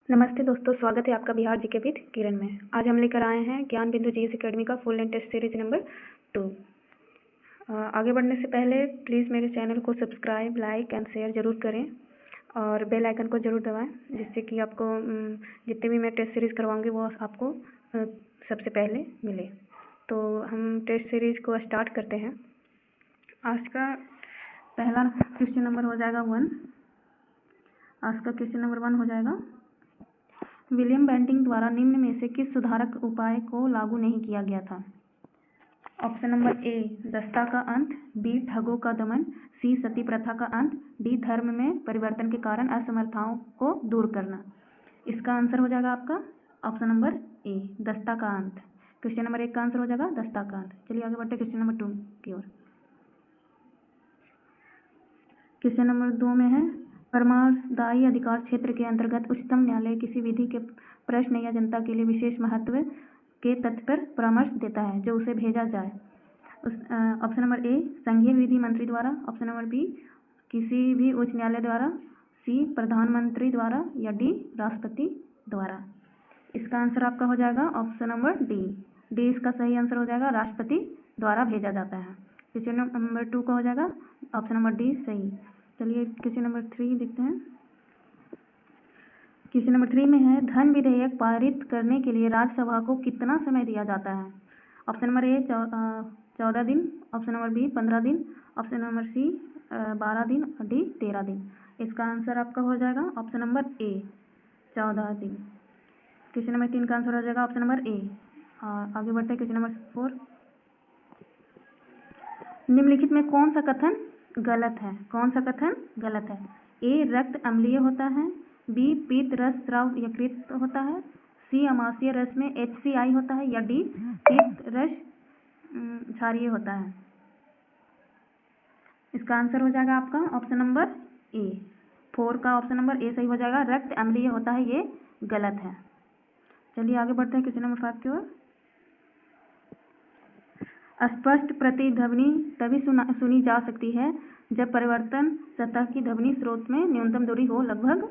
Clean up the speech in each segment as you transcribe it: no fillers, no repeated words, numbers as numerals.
नमस्ते दोस्तों, स्वागत है आपका बिहार जीके विद किरण में। आज हम लेकर आए हैं ज्ञान बिंदु जीएस एकेडमी का full end test series number 2। आगे बढ़ने से पहले प्लीज़ मेरे चैनल को सब्सक्राइब, लाइक एंड शेयर ज़रूर करें और बेल आइकन को ज़रूर दबाएं, जिससे कि आपको जितने भी मैं टेस्ट सीरीज़ करवाऊँगी वो आपको सबसे पहले मिले। तो हम टेस्ट सीरीज़ को स्टार्ट करते हैं। आज का पहला क्वेश्चन नंबर हो जाएगा 1। आज का क्वेश्चन नंबर 1 हो जाएगा, विलियम बेंटिंक द्वारा निम्न में से किस सुधारक उपाय को लागू नहीं किया गया था? ऑप्शन नंबर ए, दस्ता का अंत, बी, ठगों का दमन, सी, सती प्रथा का अंत, डी, धर्म में परिवर्तन के कारण असमर्थताओं को दूर करना। इसका आंसर हो जाएगा आपका ऑप्शन नंबर ए, दस्ता का अंत। क्वेश्चन नंबर 1 का आंसर हो जाएगा दस्ता का अंत। चलिए आगे बढ़ते क्वेश्चन नंबर 2 की ओर। क्वेश्चन नंबर 2 में है, परमादायी अधिकार क्षेत्र के अंतर्गत उच्चतम न्यायालय किसी विधि के प्रश्न या जनता के लिए विशेष महत्व के तथ्य पर परामर्श देता है जो उसे भेजा जाए। ऑप्शन नंबर ए, संघीय विधि मंत्री द्वारा, ऑप्शन नंबर बी, किसी भी उच्च न्यायालय द्वारा, सी, प्रधानमंत्री द्वारा, या डी, राष्ट्रपति द्वारा। इसका आंसर आपका हो जाएगा ऑप्शन नंबर डी। डी इसका सही आंसर हो जाएगा, राष्ट्रपति द्वारा भेजा जाता है। क्वेश्चन नंबर 2 का हो जाएगा ऑप्शन नंबर डी सही। चलिए क्वेश्चन नंबर 3 देखते हैं। क्वेश्चन नंबर 3 में है, धन विधेयक पारित करने के लिए राज्यसभा को कितना समय दिया जाता है? ऑप्शन नंबर ए 14 दिन, ऑप्शन नंबर बी 15 दिन, ऑप्शन नंबर सी 12 दिन और डी 13 दिन। इसका आंसर आपका हो जाएगा ऑप्शन नंबर ए 14 दिन। क्वेश्चन नंबर 3 का आंसर हो जाएगा ऑप्शन नंबर ए। आगे बढ़ते हैं क्वेश्चन नंबर 4। निम्नलिखित में कौन सा कथन गलत है? कौन सा कथन गलत है? ए, रक्त अम्लीय होता है, बी, पीत रस स्राव यकृत होता है, सी, अमाशय रस में HCI होता है, या डी, पीत रस क्षारीय होता है। इसका आंसर हो जाएगा आपका ऑप्शन नंबर ए 4 का ऑप्शन नंबर ए सही हो जाएगा, रक्त अम्लीय होता है, ये गलत है। चलिए आगे बढ़ते हैं क्वेश्चन नंबर 5 की ओर। स्पष्ट प्रतिध्वनि तभी सुनी जा सकती है जब परिवर्तन सतह की ध्वनि स्रोत में न्यूनतम दूरी हो, लगभग।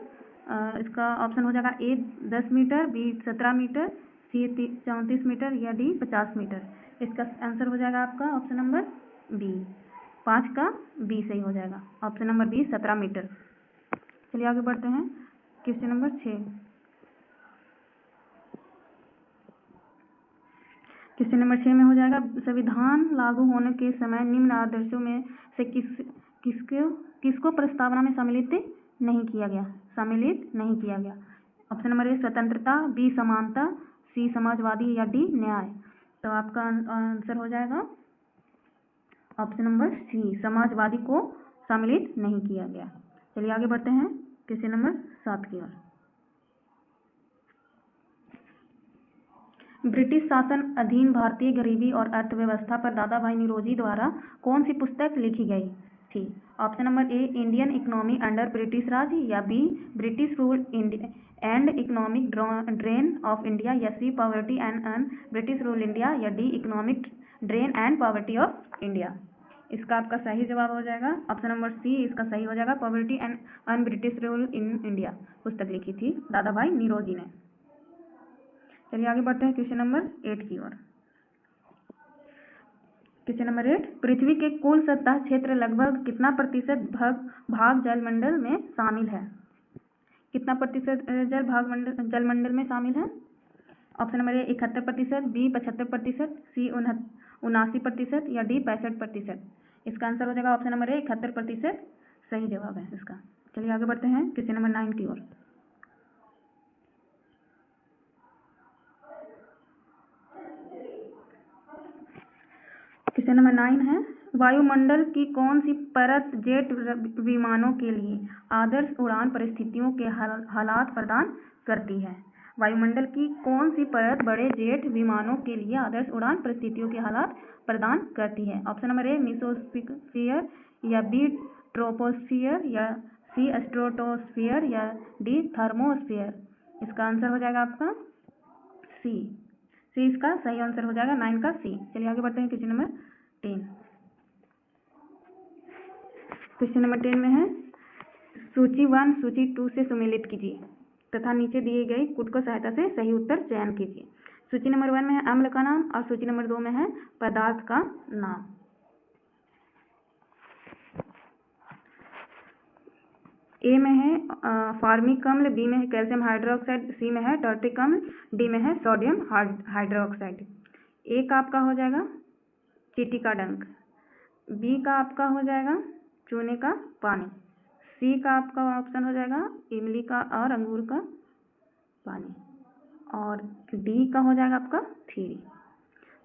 इसका ऑप्शन हो जाएगा ए 10 मीटर, बी 17 मीटर, सी 34 मीटर, या डी 50 मीटर। इसका आंसर हो जाएगा आपका ऑप्शन नंबर बी 5 का बी सही हो जाएगा, ऑप्शन नंबर बी 17 मीटर। चलिए आगे बढ़ते हैं क्वेश्चन नंबर 6। क्वेश्चन नंबर 6 में हो जाएगा, संविधान लागू होने के समय निम्न आदर्शों में से किसको प्रस्तावना में सम्मिलित नहीं किया गया? ऑप्शन नंबर ए स्वतंत्रता, बी समानता, सी समाजवादी, या डी न्याय। तो आपका आंसर हो जाएगा ऑप्शन नंबर सी, समाजवादी को सम्मिलित नहीं किया गया। चलिए आगे बढ़ते हैं क्वेश्चन नंबर 7 की ओर। ब्रिटिश शासन अधीन भारतीय गरीबी और अर्थव्यवस्था पर दादा भाई निरोजी द्वारा कौन सी पुस्तक लिखी गई थी? Option number A, Indian economy under British Raj, या B, British rule and economic drain of India, या C, poverty and un British rule India, या D, economic drain and poverty of India. इसका आपका सही जवाब हो जाएगा ऑप्शन नंबर सी, इसका सही हो जाएगा, poverty and un British rule in India पुस्तक लिखी थी दादा भाई निरोजी ने। चलिए आगे बढ़ते हैं क्वेश्चन नंबर 8 की ओर। क्वेश्चन नंबर 8, पृथ्वी के कुल सतह क्षेत्र लगभग कितना प्रतिशत भाग जलमंडल में शामिल है? कितना प्रतिशत जलमंडल में शामिल है? ऑप्शन नंबर ए 71%, बी 75%, सी 79%, या डी 65%। इसका आंसर हो जाएगा ऑप्शन नंबर ए 71% सही जवाब है इसका। चलिए आगे बढ़ते हैं क्वेश्चन नंबर 9 की ओर। क्वेश्चन नंबर 9 है, वायुमंडल की कौन सी परत जेट विमानों के लिए आदर्श उड़ान परिस्थितियों के हालात प्रदान करती है? वायुमंडल की कौन सी परत बड़े जेट विमानों के लिए आदर्श उड़ान परिस्थितियों के हालात प्रदान करती है? ऑप्शन नंबर ए मेसोस्फीयर, या बी ट्रोपोस्फियर, या सी स्ट्रेटोस्फियर, या डी थर्मोस्फियर। इसका आंसर हो जाएगा आपका सी इसका सही आंसर हो जाएगा 9 का सी। चलिए आगे बढ़ते हैं क्वेश्चन नंबर 10। क्वेश्चन नंबर 10 में है, सूची 1 सूची 2 से सुमेलित कीजिए। तथा नीचे दिए गई कूट को सहायता से सही उत्तर चयन कीजिए। सूची नंबर 1 में है अम्ल का नाम और सूची नंबर 2 में है पदार्थ का नाम। ए में है फार्मिक अम्ल, बी में है कैल्शियम हाइड्रोक्साइड, सी में है टार्टिक अम्ल, डी में है सोडियम हाइड्रोक्साइड। ए का आपका हो जाएगा चींटी का डंक, बी का आपका हो जाएगा चूने का पानी, सी का आपका ऑप्शन हो जाएगा इमली का और अंगूर का पानी, और डी का हो जाएगा आपका 3।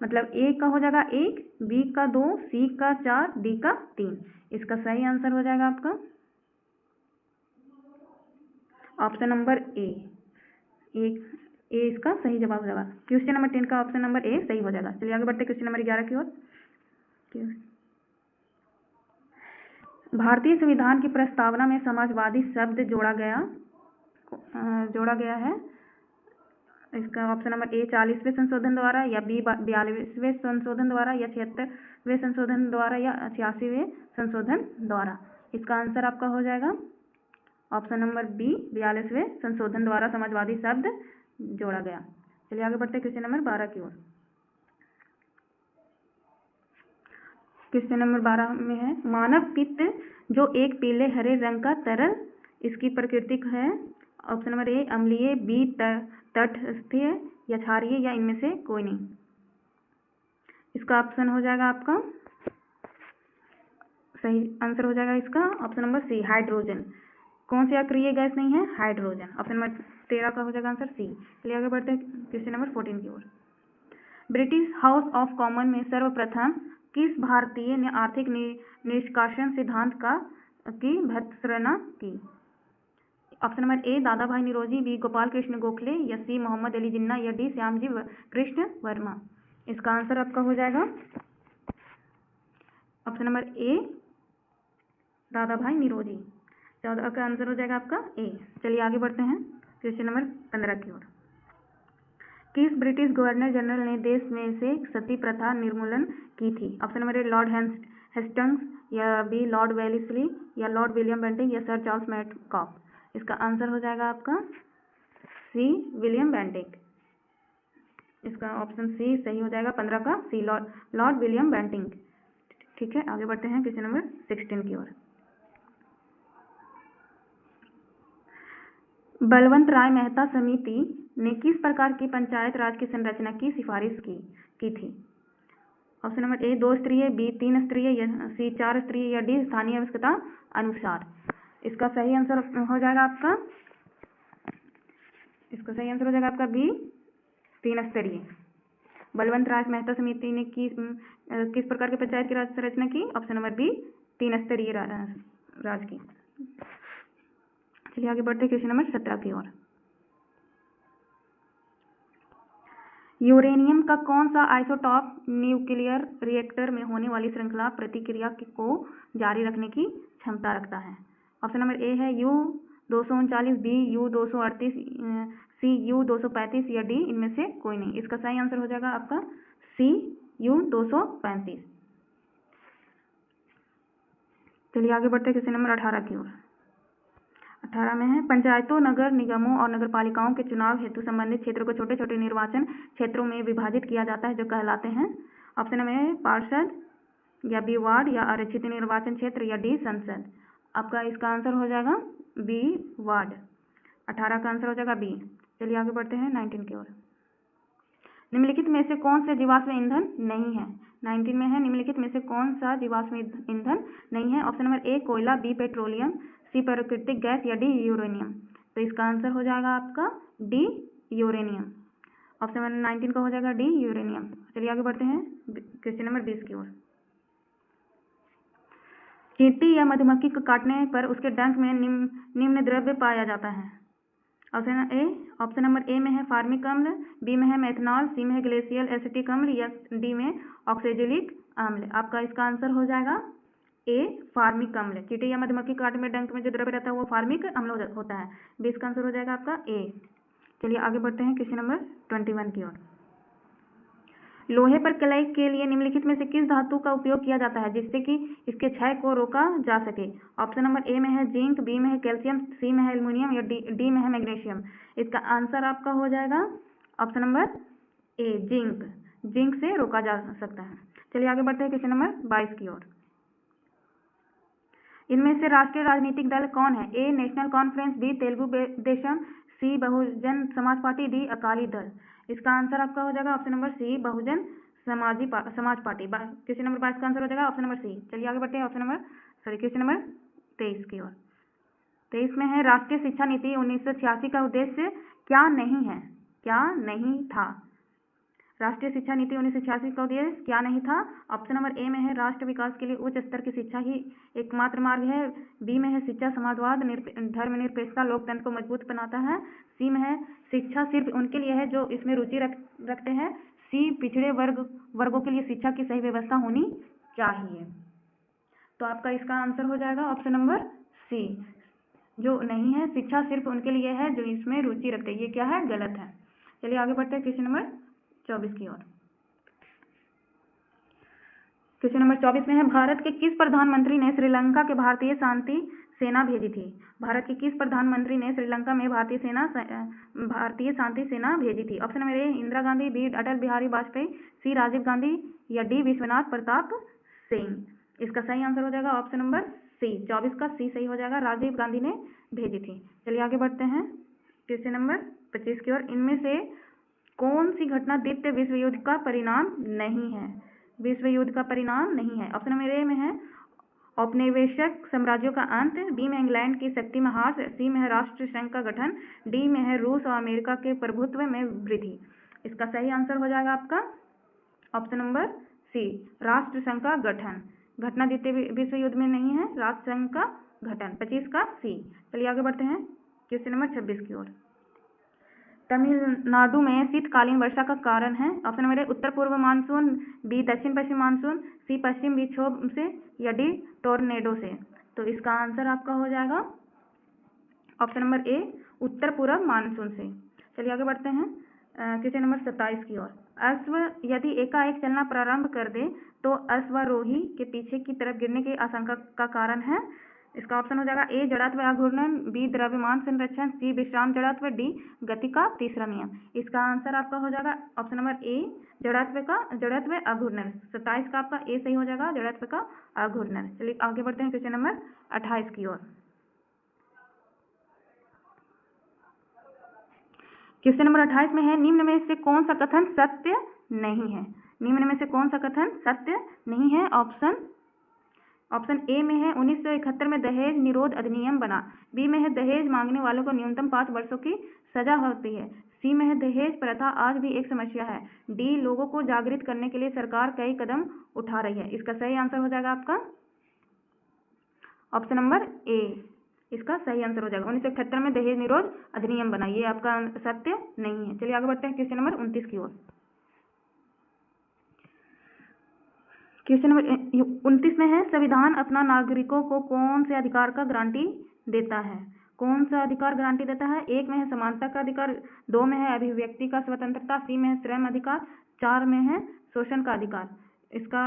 मतलब ए का हो जाएगा 1, बी का 2, सी का 4, डी का 3। इसका सही आंसर हो जाएगा आपका ऑप्शन नंबर ए। इसका सही जवाब हो जाएगा। क्वेश्चन नंबर 10 का ऑप्शन नंबर ए सही हो जाएगा। चलिए आगे बढ़ते क्वेश्चन नंबर 11 की ओर। भारतीय संविधान की प्रस्तावना में समाजवादी शब्द जोड़ा गया है। इसका ऑप्शन नंबर ए 40वें संशोधन द्वारा, या बी 42वें संशोधन द्वारा, या 76वें संशोधन द्वारा, या 86वें संशोधन द्वारा। इसका आंसर आपका हो जाएगा ऑप्शन नंबर बी 42वें संशोधन द्वारा समाजवादी शब्द जोड़ा गया। चलिए आगे बढ़ते क्वेश्चन नंबर 12 की ओर। क्वेश्चन नंबर 12 में है मानव पित्त जो एक पीले हरे रंग का तरल, इसकी प्रकृति है ऑप्शन नंबर ए अम्लीय, बी तटस्थीय या क्षारीय, या इनमें से कोई नहीं। इसका ऑप्शन हो जाएगा आपका सही आंसर हो जाएगा इसका ऑप्शन नंबर सी हाइड्रोजन। कौन सी अक्रिय गैस नहीं है? हाइड्रोजन। ऑप्शन नंबर 13 का हो जाएगा आंसर सी। चलिए आगे बढ़ते हैं क्वेश्चन नंबर 14 की ओर। ब्रिटिश हाउस ऑफ कॉमन में सर्वप्रथम किस भारतीय ने आर्थिक निष्कासन सिद्धांत की भर्त्सना की? ऑप्शन नंबर ए दादा भाई निरोजी, बी गोपाल कृष्ण गोखले, या सी मोहम्मद अली जिन्ना, या डी श्यामजी कृष्ण वर्मा। इसका आंसर आपका हो जाएगा ऑप्शन नंबर ए दादा भाई निरोजी। 14 का आंसर हो जाएगा आपका ए। चलिए आगे बढ़ते हैं क्वेश्चन नंबर 15 की ओर। किस ब्रिटिश गवर्नर जनरल ने देश में से सती प्रथा निर्मूलन की थी? ऑप्शन नंबर ए लॉर्ड हेस्टिंग्स, या बी लॉर्ड वेलेस्ली, या लॉर्ड विलियम बेंटिक, या सर चार्ल्स मेटकॉफ। इसका आंसर हो जाएगा आपका सी विलियम बेंटिक। इसका ऑप्शन सी सही हो जाएगा 15 का सी लॉर्ड विलियम बेंटिक। ठीक है, आगे बढ़ते हैं क्वेश्चन नंबर 16 की ओर। बलवंत राय मेहता समिति ने किस प्रकार की पंचायत राज की संरचना की सिफारिश की थी? ऑप्शन नंबर ए 2 स्तरीय, बी 3 स्तरीय, या सी 4 स्तरीय, या डी स्थानीय आवश्यकता अनुसार। इसका सही आंसर हो जाएगा आपका बी 3 स्तरीय। बलवंत राय मेहता समिति ने किस प्रकार के पंचायत की राज संरचना की? ऑप्शन नंबर बी 3 स्तरीय राज की। चलिए आगे बढ़ते क्वेश्चन नंबर 17 की ओर। यूरेनियम का कौन सा आइसोटॉप न्यूक्लियर रिएक्टर में होने वाली श्रृंखला प्रतिक्रिया को जारी रखने की क्षमता रखता है? ऑप्शन नंबर ए है U-239, बी U-238, सी U-235, या डी इनमें से कोई नहीं। इसका सही आंसर हो जाएगा आपका सी U-235। चलिए आगे बढ़ते क्वेश्चन नंबर 18 की ओर। 18 में है पंचायतों, नगर निगमों और नगरपालिकाओं के चुनाव हेतु संबंधित क्षेत्रों को छोटे छोटे निर्वाचन क्षेत्रों में विभाजित किया जाता है जो कहलाते हैं। ऑप्शन नंबर ए पार्षद, या बी वार्ड, या आरक्षित निर्वाचन क्षेत्र, या डी संसद। आपका इसका आंसर हो जाएगा बी वार्ड। 18 का आंसर हो जाएगा बी। चलिए आगे बढ़ते हैं 19 की ओर। निम्नलिखित में से कौन से जीवाश्म ईंधन नहीं है? 19 में है निम्नलिखित में से कौन सा जीवाश्म ईंधन नहीं है? ऑप्शन नंबर ए कोयला, बी पेट्रोलियम, सी प्राकृतिक गैस, या डी यूरेनियम। तो इसका आंसर हो जाएगा आपका डी यूरेनियम। ऑप्शन नंबर 19 का हो जाएगा डी यूरेनियम। चलिए आगे बढ़ते हैं क्वेश्चन नंबर 20 की ओर। चींटी या मधुमक्खी को काटने पर उसके डंक में निम्न द्रव्य पाया जाता है। ऑप्शन नंबर ए में है फार्मिक अम्ल, बी में है मेथनॉल, सी में है ग्लेशियल एसिटिक अम्ल, या डी में ऑक्सेजेलिक अम्ल। आपका इसका आंसर हो जाएगा ए फार्मिक अम्ल। चींटी या मधुमक्खी काटने में डंक में जो द्रव्य रहता है वो फार्मिक अम्ल होता है। बी इसका आंसर हो जाएगा आपका ए। चलिए आगे बढ़ते हैं क्वेश्चन नंबर 21 की ओर। लोहे पर कलई के लिए निम्नलिखित में से किस धातु का उपयोग किया जाता है जिससे कि इसके क्षय को रोका जा सके? ऑप्शन नंबर ए में है जिंक, बी में है कैल्शियम, सी में है एल्युमिनियम या डी में है मैग्नीशियम। इसका आंसर आपका हो जाएगा ऑप्शन नंबर ए जिंक। जिंक से रोका जा सकता है। चलिए आगे बढ़ते हैं क्वेश्चन नंबर 22 की ओर। इनमें से राष्ट्रीय राजनीतिक दल कौन है? A National Conference, B Telugu Desam, C Bahujan Samaj Party, D Akali Dal. इसका आंसर आपका हो जाएगा ऑप्शन नंबर सी Bahujan Samaj party. Question number 22 का आंसर हो जाएगा ऑप्शन नंबर सी। चलिए आगे बढ़ते हैं क्वेश्चन नंबर 23 की ओर। 23 में है राष्ट्रीय शिक्षा नीति 1986 का उद्देश्य क्या नहीं है? क्या नहीं था? राष्ट्रीय शिक्षा नीति 1986 का उद्देश्य क्या नहीं था? ऑप्शन नंबर ए में है राष्ट्र विकास के लिए उच्च स्तर की शिक्षा ही एकमात्र मार्ग है, बी में है शिक्षा समाजवाद, धर्मनिरपेक्षता लोकतंत्र को मजबूत बनाता है, सी में है शिक्षा सिर्फ उनके लिए है जो इसमें रुचि रखते हैं, सी पिछड़े वर्गों के लिए शिक्षा की सही व्यवस्था होनी चाहिए। तो आपका इसका आंसर हो जाएगा ऑप्शन नंबर सी, जो नहीं है शिक्षा सिर्फ उनके लिए है जो इसमें रुचि रखते हैं। ये क्या है? गलत है। चलिए आगे बढ़ते हैं क्वेश्चन नंबर 24 की ओर। क्वेश्चन नंबर 24 में है भारत के किस प्रधानमंत्री ने श्रीलंका के भारतीय शांति सेना भेजी थी? भारत के किस प्रधानमंत्री ने श्रीलंका में भारतीय शांति सेना भेजी थी? Option number A Indira Gandhi, B Atal Bihari Vajpayee, C Rajiv Gandhi या डी विश्वनाथ प्रताप सिंह। इसका सही आंसर हो जाएगा ऑप्शन नंबर सी। 24 का सी सही हो जाएगा, राजीव गांधी ने भेजी थी। चलिए आगे बढ़ते हैं क्वेश्चन नंबर 25 की ओर। इनमें से कौन सी घटना द्वितीय विश्व युद्ध का परिणाम नहीं है? विश्व युद्ध का परिणाम नहीं है। ऑप्शन नंबर ए में है औपनिवेशिक साम्राज्यों का अंत, बी में इंग्लैंड की शक्ति में ह्रास, सी में है राष्ट्र संघ का गठन, डी में है रूस और अमेरिका के प्रभुत्व में वृद्धि। इसका सही आंसर हो जाएगा आपका ऑप्शन नंबर सी राष्ट्र संघ का गठन। घटना द्वितीय विश्व युद्ध में नहीं है, राष्ट्र संघ का गठन। 25 का सी। चलिए आगे बढ़ते हैं क्वेश्चन नंबर 26 की ओर। तमिलनाडु में शीतकालीन वर्षा का कारण है? ऑप्शन नंबर ए उत्तर पूर्व मानसून, बी दक्षिण पश्चिम मानसून, सी पश्चिम विक्षोभ से या डी टोर्नेडो से। तो इसका आंसर आपका हो जाएगा ऑप्शन नंबर ए उत्तर पूर्व मानसून से। चलिए आगे बढ़ते हैं क्वेश्चन नंबर 27 की ओर। अश्व यदि एकाएक चलना प्रारंभ कर दे तो अश्वारोही के पीछे की तरफ गिरने की आशंका का कारण है? इसका ऑप्शन हो जाएगा ए जड़त्व अघूर्णन, बी द्रव्यमान संरक्षण, सी विश्राम जड़त्व, डी गति का तीसरा नियम। इसका आंसर आपका हो जाएगा ऑप्शन नंबर ए जड़त्व अघूर्णन। 27 का आपका ए सही हो जाएगा, जड़त्व का अघूर्णन। चलिए आगे बढ़ते हैं क्वेश्चन नंबर 28 की ओर। क्वेश्चन नंबर 28 में है निम्न में से कौन सा कथन सत्य नहीं है? निम्न में से कौन सा कथन सत्य नहीं है? ऑप्शन ए में है 1971 में दहेज निरोध अधिनियम बना, बी में है दहेज मांगने वालों को न्यूनतम 5 वर्षों की सजा होती है, सी में है दहेज प्रथा आज भी एक समस्या है, डी लोगों को जागृत करने के लिए सरकार कई कदम उठा रही है। इसका सही आंसर हो जाएगा आपका ऑप्शन नंबर ए। इसका सही आंसर हो जाएगा 1971 में दहेज निरोध अधिनियम बना, ये आपका सत्य नहीं है। चलिए आगे बढ़ते हैं क्वेश्चन नंबर 29 की ओर। क्वेश्चन नंबर 29 में है संविधान अपना नागरिकों को कौन से अधिकार का गारंटी देता है? कौन सा अधिकार गारंटी देता है? एक में है समानता का अधिकार, दो में है अभिव्यक्ति का स्वतंत्रता, सी में है श्रम अधिकार, चार में है शोषण का अधिकार। इसका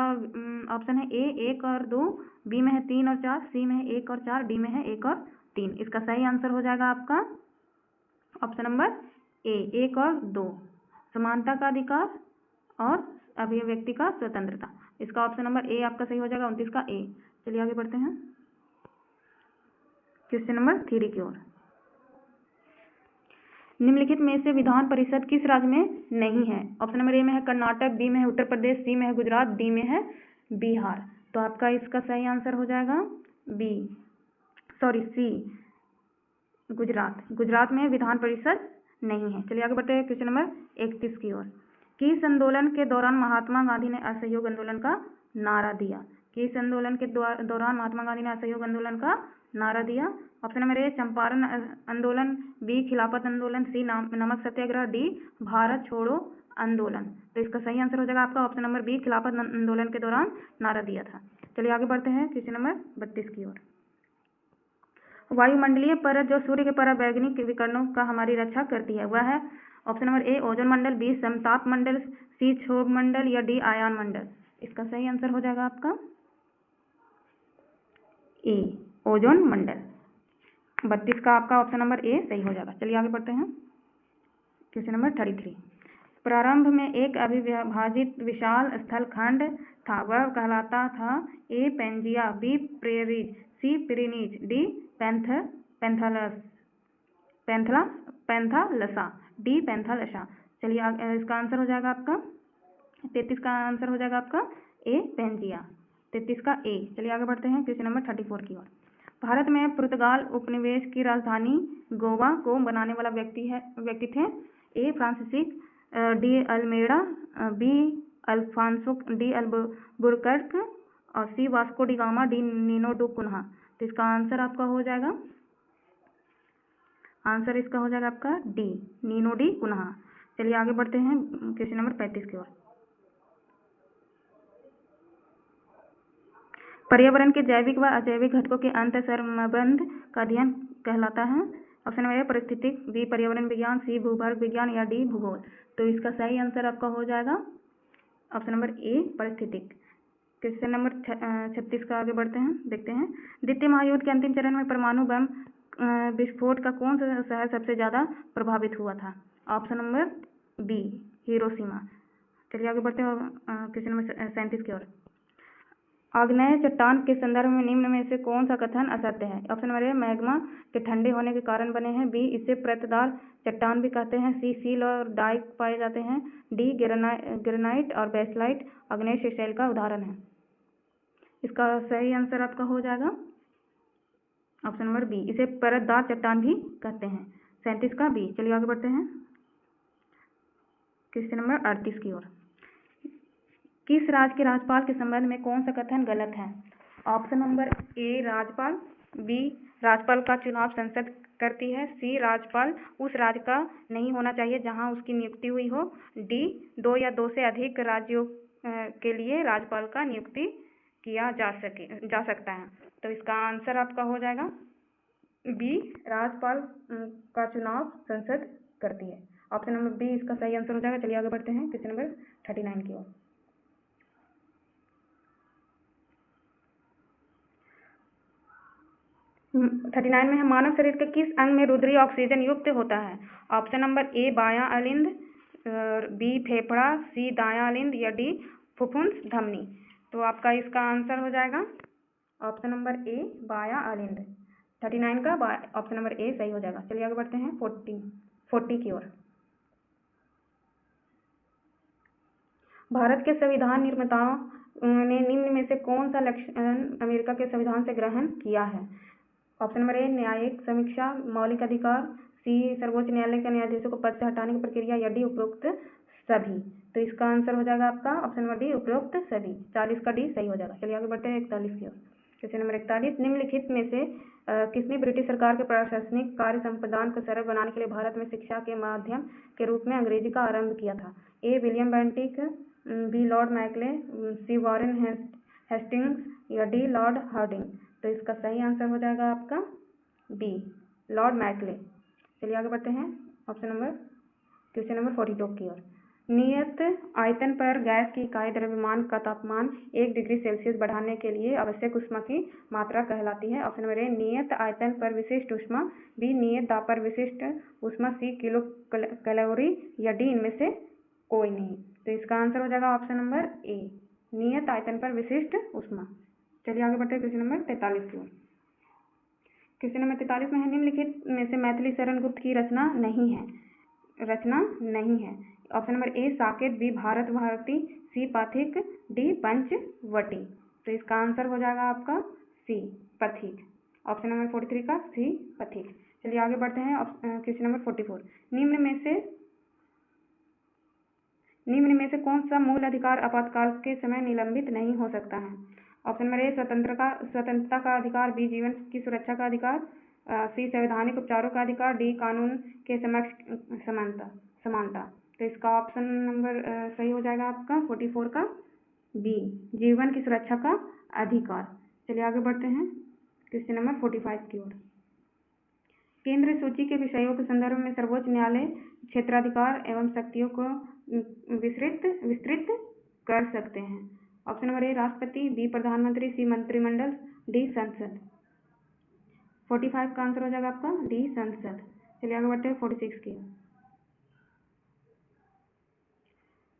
ऑप्शन है ए 1 और 2, बी में है 3 और 4, सी में है 1 और 4, डी में है 1 और 3। इसका सही आंसर हो जाएगा आपका ऑप्शन नंबर ए 1 और 2, समानता का अधिकार और अभिव्यक्ति का स्वतंत्रता। इसका ऑप्शन नंबर ए आपका सही हो जाएगा 29 का ए। चलिए आगे बढ़ते हैं क्वेश्चन नंबर 3 की ओर। निम्नलिखित में से विधान परिषद किस राज्य में नहीं है? ऑप्शन नंबर ए में है कर्नाटक, बी में है उत्तर प्रदेश, सी में है गुजरात, डी में है बिहार। तो आपका इसका सही आंसर हो जाएगा सी गुजरात में विधान परिषद नहीं है। चलिए आगे बढ़ते हैं क्वेश्चन नंबर 31 की ओर। किस आंदोलन के दौरान महात्मा गांधी ने असहयोग आंदोलन का नारा दिया? किस आंदोलन के दौरान महात्मा गांधी ने असहयोग आंदोलन का नारा दिया? ऑप्शन नंबर ए चंपारण आंदोलन, बी खिलाफत आंदोलन, सी नमक सत्याग्रह, डी भारत छोड़ो आंदोलन। तो इसका सही आंसर हो जाएगा आपका ऑप्शन नंबर बी खिलाफत आंदोलन के दौरान नारा दिया था। चलिए आगे बढ़ते हैं क्वेश्चन नंबर 32 की ओर। वायुमंडलीय परत जो सूर्य के पराबैंगनी विकिरणों का हमारी रक्षा करती है वह है ऑप्शन नंबर ए ओजोन मंडल, बी समताप मंडल, सी क्षोभ मंडल या डी आयन मंडल। इसका सही आंसर हो जाएगा आपका ए ओजोन मंडल। 32 का आपका ऑप्शन नंबर ए सही हो जाएगा। चलिए आगे बढ़ते हैं। Question number 33। प्रारंभ में एक अविभाजित विशाल स्थलखंड था, वह कहलाता था ए पेंजिया, बी प्रेरीज, सी पिरीनीज, डी पैंथालसा, डी पैंथालसा। चलिए इसका आंसर हो जाएगा आपका 33 का आंसर हो जाएगा आपका ए पेंजिया। 33 का ए। चलिए आगे बढ़ते हैं क्वेश्चन नंबर 34 की ओर। भारत में पुर्तगाल उपनिवेश की राजधानी गोवा को बनाने वाला व्यक्ति थे A Francis de Almeida, B Alfonso de Albuquerque और C Vasco da Gama, D Nino da Cunha. तो इसका आंसर आपका हो जाएगा, आंसर इसका हो जाएगा आपका डी नीनो डी कुन्हा। चलिए आगे बढ़ते हैं क्वेश्चन नंबर 35 की ओर। पर्यावरण के जैविक व अजैविक घटकों के अंतर्संबंध का अध्ययन कहलाता है। ऑप्शन नंबर ए परिस्थितिक, बी पर्यावरण विज्ञान, सी भूभाग विज्ञान या डी भूगोल। तो इसका सही आंसर आपका हो जाएगा ऑप्शन नंबर ए परिस्थितिक। क्वेश्चन नंबर 36 का आगे बढ़ते हैं, देखते हैं। द्वितीय महायुद्ध के अंतिम चरण में परमाणु बम विस्फोट का कौन सा शहर सबसे ज्यादा प्रभावित हुआ था? Option number B Hiroshima. चलिए आगे बढ़ते हैं क्वेश्चन नंबर 37 की ओर। आग्नेय चट्टान के संदर्भ में निम्न में से कौन सा कथन असत्य है? ऑप्शन नंबर ए मैग्मा के ठंडे होने के कारण बने हैं, बी इसे परतदार चट्टान भी कहते हैं, सी सील और डाइक पाए जाते हैं, डी ग्रेनाइट और बेसलाइट आग्नेय शैल का उदाहरण है। इसका सही आंसर आपका हो जाएगा ऑप्शन नंबर बी, इसे परतदार चट्टान भी कहते हैं। 37 का बी। चलिए आगे बढ़ते हैं क्वेश्चन नंबर 38 की ओर। किस राज्य के राज्यपाल के संबंध में कौन सा कथन गलत है? ऑप्शन नंबर ए राज्यपाल, बी राज्यपाल का चुनाव संसद करती है, सी राज्यपाल उस राज्य का नहीं होना चाहिए जहां उसकी नियुक्ति हुई हो, डी 2 या 2 से अधिक राज्यों के लिए राज्यपाल का नियुक्ति किया जा सकता है। तो इसका आंसर आपका हो जाएगा बी राज्यपाल का चुनाव संसद करती है। ऑप्शन नंबर बी इसका सही आंसर हो जाएगा। चलिए आगे बढ़ते हैं क्वेश्चन नंबर 39 की ओर। थर्टी 39 में है, मानव शरीर के किस अंग में रुधिर ऑक्सीजन युक्त होता है? ऑप्शन नंबर ए बायां अलिंद, बी फेफड़ा, सी दायां अलिंद या डी फुफ्फुस धमनी। तो आपका इसका आंसर हो जाएगा ऑप्शन नंबर ए बायां अलिंद। 39 का ऑप्शन नंबर ए सही हो जाएगा। चलिए आगे बढ़ते हैं 40 की ओर। भारत के संविधान निर्माताओं ने निम्न में से कौन सा लक्षण अमेरिका के संविधान से ग्रहण किया है? ऑप्शन नंबर ए न्यायिक समीक्षा, मौलिक अधिकार, सी सर्वोच्च न्यायालय के न्यायाधीशों को पद से हटाने की प्रक्रिया या डी उपरोक्त सभी। तो इसका आंसर हो जाएगा आपका ऑप्शन नंबर डी उपरोक्त सभी। 40 का डी सही हो जाएगा। चलिए आगे बढ़ते हैं 41 की ओर। क्वेश्चन नंबर 41, निम्नलिखित में से किसने ब्रिटिश सरकार के प्रशासनिक कार्य संपादन को सरल बनाने के लिए भारत में शिक्षा के माध्यम के रूप में अंग्रेजी का आरंभ किया था? A William Bentinck, B Lord Macaulay, C Warren Hastings या डी लॉर्ड हार्डिंग। तो इसका सही आंसर हो जाएगा आपका बी लॉर्ड मैकले। चलिए आगे बढ़ते हैं क्वेश्चन नंबर 42 की ओर। नियत आयतन पर गैस की इकाई द्रव्यमान का तापमान 1 डिग्री सेल्सियस बढ़ाने के लिए आवश्यक ऊष्मा की मात्रा कहलाती है। ऑप्शन नंबर ए नियत आयतन पर विशिष्ट ऊष्मा, बी नियत दाब पर विशिष्ट ऊष्मा, सी किलो कैलोरी या डी इनमें से कोई नहीं। तो इसका आंसर हो जाएगा ऑप्शन नंबर ए नियत आयतन पर विशिष्ट ऊष्मा। चलिए आगे बढ़ते हैं क्वेश्चन नंबर 43 की ओर। क्वेश्चन नंबर 43 में है, निम्नलिखित में से मैथिली शरण गुप्त की रचना नहीं है। Option number A Saket, B Bharat Bharati, C Pathik, D Panchvati. तो इसका आंसर हो जाएगा आपका सी पथिक। ऑप्शन नंबर 43 का सी पथिक। चलिए आगे बढ़ते हैं क्वेश्चन नंबर 44। निम्न में से कौन सा मूल अधिकार आपातकाल के समय निलंबित नहीं हो सकता है? ऑप्शन नंबर ए स्वतंत्रता का अधिकार, बी जीवन की सुरक्षा का अधिकार, सी संवैधानिक उपचारों का अधिकार, डी कानून के समक्ष समानता। तो इसका ऑप्शन नंबर सही हो जाएगा आपका 44 का बी जीवन की सुरक्षा का अधिकार। चलिए आगे बढ़ते हैं क्वेश्चन नंबर 45 की ओर। केंद्र सूची के विषयों के संदर्भ में सर्वोच्च न्यायालय क्षेत्राधिकार एवं शक्तियों को विस्तृत कर सकते हैं। ऑप्शन नंबर ए राष्ट्रपति, बी प्रधानमंत्री, सी मंत्रिमंडल, डी संसद। 45 का आंसर हो जाएगा आपका डी संसद। चलिए आगे बढ़ते हैं 46 की।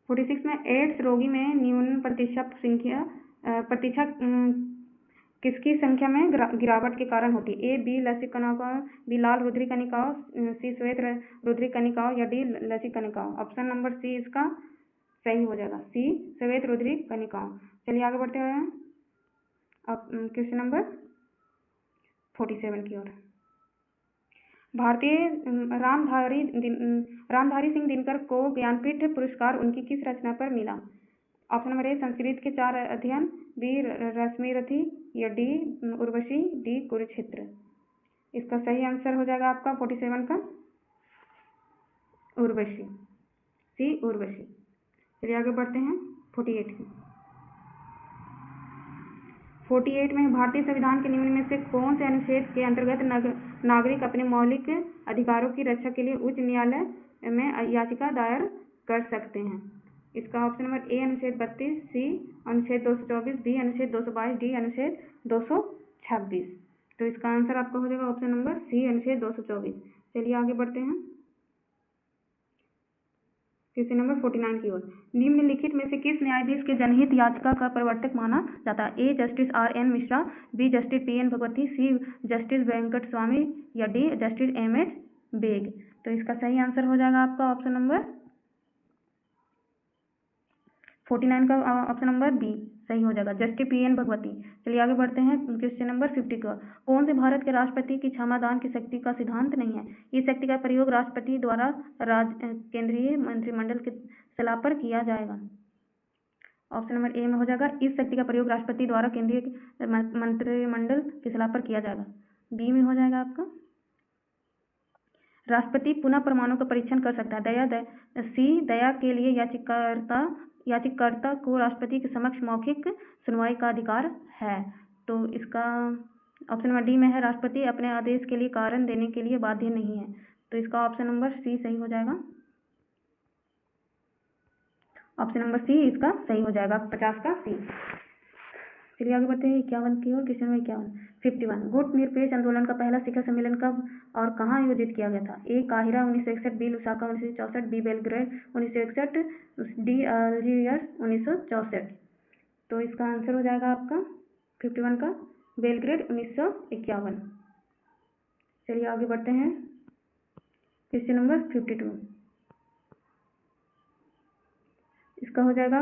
46 में एड्स रोगी में न्यून प्रतिशत किसकी संख्या में गिरावट के कारण होती है? ए बी लसिक कणिकाओं, बी लाल रुधिर कणिकाओं, सी श्वेत रुधिर कणिकाओं या डी लसिक कणिकाओं। ऑप्शन नंबर सी इसका सही हो जाएगा, सी श्वेत रुधिर कणिकाओं। चलिए आगे बढ़ते हैं अब क्वेश्चन नंबर 47 की ओर। भारतीय रामधारी सिंह दिनकर को ज्ञानपीठ पुरस्कार उनकी किस रचना पर मिला? ऑप्शन नंबर ए संस्कृत के 4 अध्ययन, बी रश्मिरथी या डी उर्वशी, डी कुरुक्षेत्र। इसका सही आंसर हो जाएगा आपका 47 का उर्वशी, सी उर्वशी। चलिए आगे बढ़ते हैं 48 की। 48 में भारतीय संविधान के निम्न में से कौन से अनुच्छेद के अंतर्गत नागरिक अपने मौलिक अधिकारों की रक्षा के लिए उच्च न्यायालय में याचिका दायर कर सकते हैं? इसका ऑप्शन नंबर ए अनुच्छेद 32, सी अनुच्छेद 224, बी अनुच्छेद 222, डी अनुच्छेद 226। तो इसका आंसर आपका हो जाएगा ऑप्शन नंबर सी अनुच्छेद 224। चलिए आगे बढ़ते हैं क्वेश्चन नंबर 49 की ओर। निम्नलिखित में से किस न्यायाधीश के जनहित याचिका का प्रवर्तक माना जाता है? A justice R.N. Mishra, B justice P.N. Bhagwati, C justice Venkat Swami या डी जस्टिस M.H. बेग। तो इसका सही आंसर हो जाएगा आपका ऑप्शन नंबर 49 का ऑप्शन नंबर बी सही हो जाएगा, जस्टिस P.N. भगवती। चलिए आगे बढ़ते हैं क्वेश्चन नंबर 50 का। कौन से भारत के राष्ट्रपति की क्षमादान की शक्ति का सिद्धांत नहीं है? इस शक्ति का प्रयोग राष्ट्रपति द्वारा केंद्रीय मंत्रिमंडल की सलाह पर किया जाएगा। ऑप्शन नंबर ए में हो जाएगा इस शक्ति का प्रयोग राष्ट्रपति द्वारा केंद्रीय मंत्रिमंडल की सलाह पर किया जाएगा। बी में हो जाएगा आपका राष्ट्रपति पुनः परमाणु का परीक्षण कर सकता है। सी दया के लिए याचिकाकर्ता को राष्ट्रपति के समक्ष मौखिक सुनवाई का अधिकार है। तो इसका ऑप्शन नंबर डी में है राष्ट्रपति अपने आदेश के लिए कारण देने के लिए बाध्य नहीं है। तो इसका ऑप्शन नंबर सी सही हो जाएगा, ऑप्शन नंबर सी इसका सही हो जाएगा 50 का सी। चलिए आगे बढ़ते हैं 51 की ओर। क्वेश्चन नंबर 51 गुट निरपेक्ष आंदोलन का पहला शिखर सम्मेलन कब और कहाँ आयोजित किया गया था? ए काहिरा 1961, B Lusaka 1964, B Belgrade 1961, D Algiers 1964। तो इसका आंसर हो जाएगा आपका 51 का बेलग्रेड 1951। चलिए आगे बढ़ते हैं क्वेश्चन नंबर 52। इसका हो जाएगा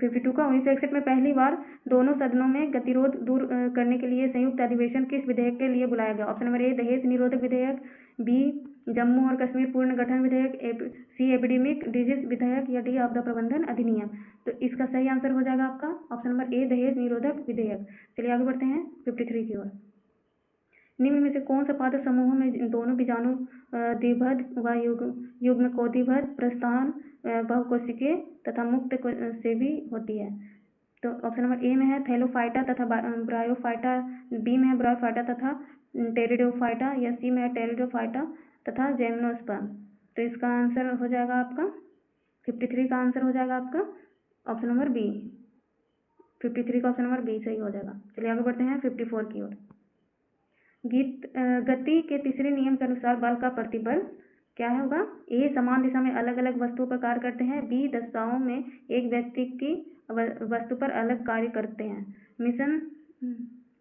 52 का 1961 में पहली बार दोनों सदनों में गतिरोध दूर करने के लिए संयुक्त अधिवेशन किस विधेयक के लिए बुलाया गया? ऑप्शन नंबर ए दहेज निरोधक विधेयक, बी जम्मू और कश्मीर पुनर्गठन विधेयक, सी एपिडेमिक डिजीज विधेयक या डी आपदा प्रबंधन अधिनियम। तो इसका सही आंसर हो जाएगा आपका ऑप्शन नंबर ए दहेज निरोधक विधेयक। चलिए आगे बढ़ते हैं 53 की ओर। निम्न में से कौन सा पादप समूहों में दोनों बीजाणु द्विबद्ध व युग्मकोद्विबद्ध प्रस्थान बहुकोशिकीय तथा मुक्त से भी होती है? तो ऑप्शन नंबर ए में है थैलोफाइटा तथा ब्रायोफाइटा, बी में है ब्रायोफाइटा तथा टेरिडोफाइटा या सी में है टेरिडोफाइटा तथा जिम्नोस्पर्म। तो इसका आंसर हो जाएगा आपका 53 का आंसर हो जाएगा आपका ऑप्शन नंबर बी। 53 का ऑप्शन नंबर बी सही हो जाएगा। चलिए आगे बढ़ते हैं 54 की ओर। गति के तीसरे नियम के अनुसार बल का प्रतिबल क्या होगा? ए समान दिशा में अलग अलग वस्तुओं पर कार्य करते हैं, बी दशाओं में एक व्यक्ति की वस्तु पर अलग कार्य करते हैं मिशन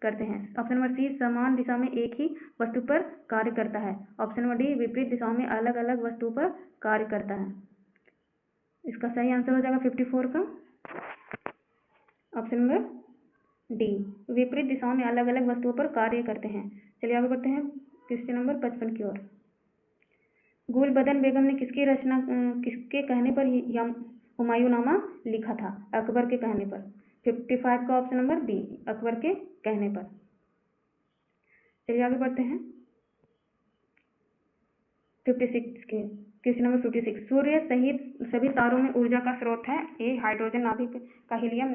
करते हैं। ऑप्शन नंबर सी समान दिशा में एक ही वस्तु पर कार्य करता है। ऑप्शन नंबर डी विपरीत दिशाओं में अलग अलग वस्तुओं पर कार्य करता है। इसका सही आंसर हो जाएगा 54 का ऑप्शन नंबर डी विपरीत दिशाओं में अलग अलग वस्तुओं पर कार्य करते हैं। चलिए आगे बढ़ते हैं क्वेश्चन नंबर 55 की ओर। गुलबदन बेगम ने किसके कहने पर हुमायूंनामा लिखा था? अकबर के कहने पर। 55 का ऑप्शन नंबर बी अकबर के कहने पर। चलिए आगे बढ़ते हैं 56 के क्वेश्चन नंबर 56। सूर्य सहित सभी तारों में ऊर्जा का स्रोत है। ए हाइड्रोजन नाभिक का हीलियम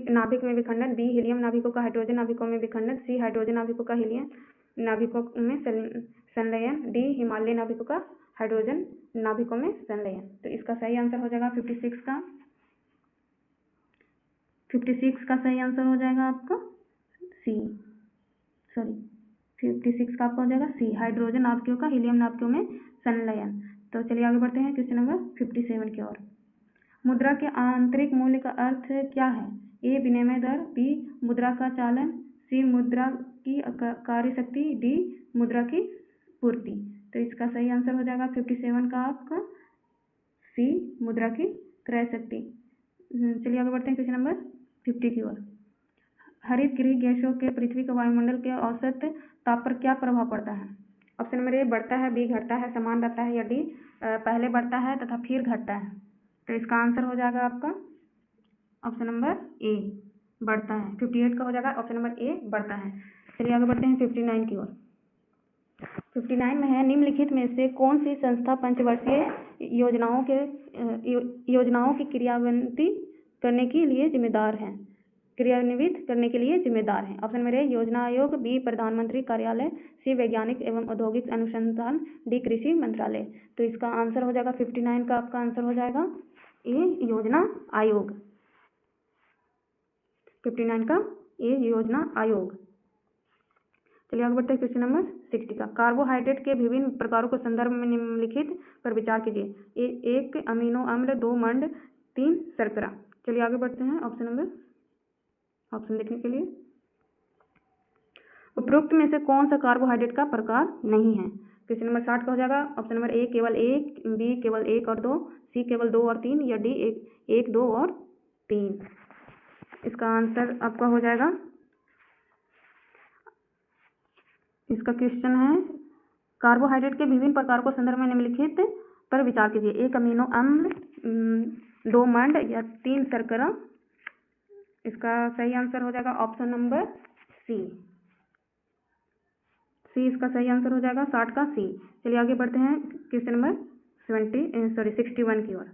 नाभिक में विखंडन, बी हीलियम नाभिकों का हाइड्रोजन नाभिकों में विखंडन, सी हाइड्रोजन नाभिकों का हीलियम नाभिकों में संलयन, डी हिमालय नाभिकों का हाइड्रोजन नाभिकों में संलयन। तो इसका सही आंसर हो जाएगा 56 का सही आंसर हो जाएगा आपका सी, 56 का आपका हो जाएगा सी, हाइड्रोजन नाभिकों का हीलियम नाभिकों में संलयन। तो चलिए आगे बढ़ते हैं क्वेश्चन नंबर 57 की ओर। मुद्रा के आंतरिक मूल्य का अर्थ क्या है? ए विनिमय दर, बी मुद्रा का चालन, सी मुद्रा की कार्य शक्ति, डी मुद्रा की पूर्ति। तो इसका सही आंसर हो जाएगा 57 का आपका सी, मुद्रा की क्रय शक्ति। चलिए आगे बढ़ते हैं क्वेश्चन नंबर 50 की ओर। हरित गृह गैसों के पृथ्वी के वायुमंडल के औसत ताप पर क्या प्रभाव पड़ता है? ऑप्शन नंबर ए बढ़ता है, बी घटता है, समान रहता है, या डी पहले बढ़ता है तथा फिर घटता है। तो इसका आंसर हो जाएगा आपका ऑप्शन नंबर ए, बढ़ता है। 58 का हो जाएगा ऑप्शन नंबर ए, बढ़ता है। चलिए आगे बढ़ते हैं 59 की ओर। 59 में है, निम्नलिखित में से कौन सी संस्था पंचवर्षीय योजनाओं की क्रियान्वित करने के लिए जिम्मेदार है? ऑप्शन नंबर ए योजना आयोग, बी प्रधानमंत्री कार्यालय, सी वैज्ञानिक एवं औद्योगिक अनुसंधान, डी कृषि मंत्रालय। तो इसका आंसर हो जाएगा 59 का आपका आंसर हो जाएगा ए, योजना आयोग। 59 का ए, योजना आयोग। चलिए आगे बढ़ते हैं क्वेश्चन नंबर 60 का। कार्बोहाइड्रेट के विभिन्न प्रकारों के संदर्भ में निम्नलिखित पर विचार कीजिए। 1 अमीनो अम्ल, 2 मंड, 3 शर्करा। चलिए आगे बढ़ते हैं ऑप्शन देखने के लिए। उपरोक्त में से कौन सा कार्बोहाइड्रेट का प्रकार नहीं है? क्वेश्चन नंबर 60 का हो जाएगा ऑप्शन नंबर ए केवल 1, बी केवल 1 और 2, सी केवल 2 और 3, या डी 1, 2 और 3। इसका आंसर आपका हो जाएगा, इसका क्वेश्चन है कार्बोहाइड्रेट के विभिन्न प्रकारों को संदर्भ में निम्नलिखित पर विचार कीजिए। 1 अमीनो अम्ल, 2 मंड, या 3 शर्करा। इसका सही आंसर हो जाएगा ऑप्शन नंबर सी, इसका सही आंसर हो जाएगा 60 का सी। चलिए आगे बढ़ते हैं क्वेश्चन नंबर 61 की ओर।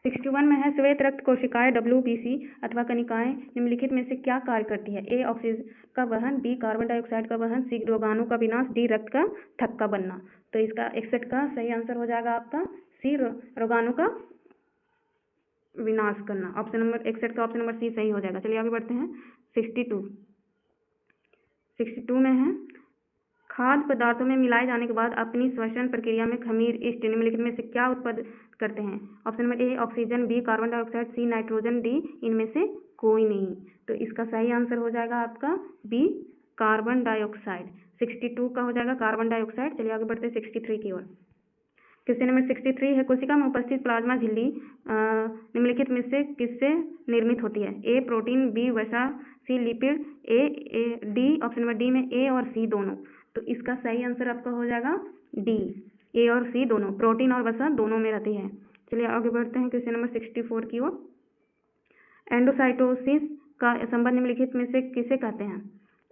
61 में है, श्वेत रक्त कोशिकाएं WBC अथवा कणिकाएं निम्नलिखित में से क्या कार्य करती है? ए ऑक्सीजन का वहन, बी कार्बन डाइऑक्साइड का वहन, सी रोगाणु का विनाश, डी रक्त का थक्का बनना। तो इसका 61 का सही आंसर हो जाएगा आपका सी, रोगाणु का विनाश करना। ऑप्शन नंबर 61 का ऑप्शन नंबर सी सही हो जाएगा। चलिए आगे बढ़ते हैं 62 में है, खाद्य पदार्थों में मिलाए जाने के बाद अपनी श्वसन प्रक्रिया में खमीर ईस्ट निम्नलिखित में से क्या उत्पन्न करते हैं? Option number A oxygen, B carbon dioxide, C nitrogen, D इनमें से कोई नहीं। तो इसका सही आंसर हो जाएगा आपका बी, कार्बन डाइऑक्साइड। 62 का हो जाएगा कार्बन डाइऑक्साइड। चलिए आगे बढ़ते हैं 63 की ओर। क्वेश्चन नंबर 63 है, कोशिका में उपस्थित प्लाज्मा झिल्ली निम्नलिखित में से किससे निर्मित होती है? ए प्रोटीन, बी वसा, C lipid, D option number D में ए और सी दोनों। तो इसका सही आंसर आपका हो जाएगा डी, ए और सी दोनों, प्रोटीन और वसा दोनों में रहती है। चलिए आगे बढ़ते हैं क्वेश्चन नंबर 64 की ओर। एंडोसाइटोसिस का संबंध निम्नलिखित में से किसे कहते हैं?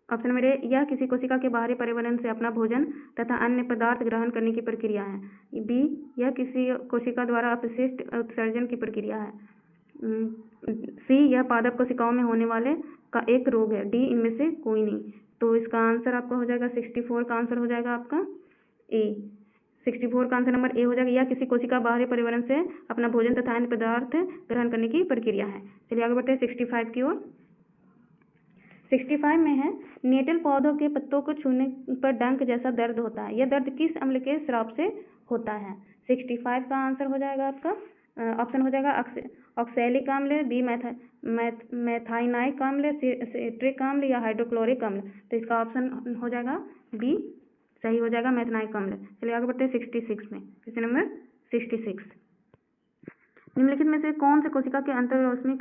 ऑप्शन नंबर ए यह किसी कोशिका के बाहरी पर्यावरण से अपना भोजन तथा अन्य पदार्थ ग्रहण करने की प्रक्रिया है। बी यह किसी कोशिका द्वारा अपशिष्ट उत्सर्जन की प्रक्रिया है। सी यह पादप कोशिकाओं में होने वाले का एक रोग है। डी इनमें से कोई नहीं। तो इसका आंसर आपका हो जाएगा 64 का आंसर हो जाएगा आपका ए। 64 का आंसर नंबर ए हो जाएगा, यह किसी कोशिका बाहरी पर्यावरण से अपना भोजन तथा अन्य पदार्थ ग्रहण करने की प्रक्रिया है। चलिए आगे बढ़ते हैं 65 की ओर। 65 में है, नेटल पौधों के पत्तों को छूने पर डंक जैसा दर्द होता है। यह दर्द किस अम्ल के स्राव से होता है? 65 का आंसर हो जाएगा आपका ऑप्शन हो जाएगा ऑक्सैलिक अम्ल, बी मैथाइनाइक अम्ल, सिट्रिक अम्ल, या हाइड्रोक्लोरिक अम्ल। तो इसका ऑप्शन हो जाएगा बी, सही हो जाएगा मैथाइनाइक अम्ल। चलिए आगे बढ़ते हैं 66 में। क्वेश्चन नंबर 66, निम्नलिखित में से कौन से कोशिका के अंतर्रश्मि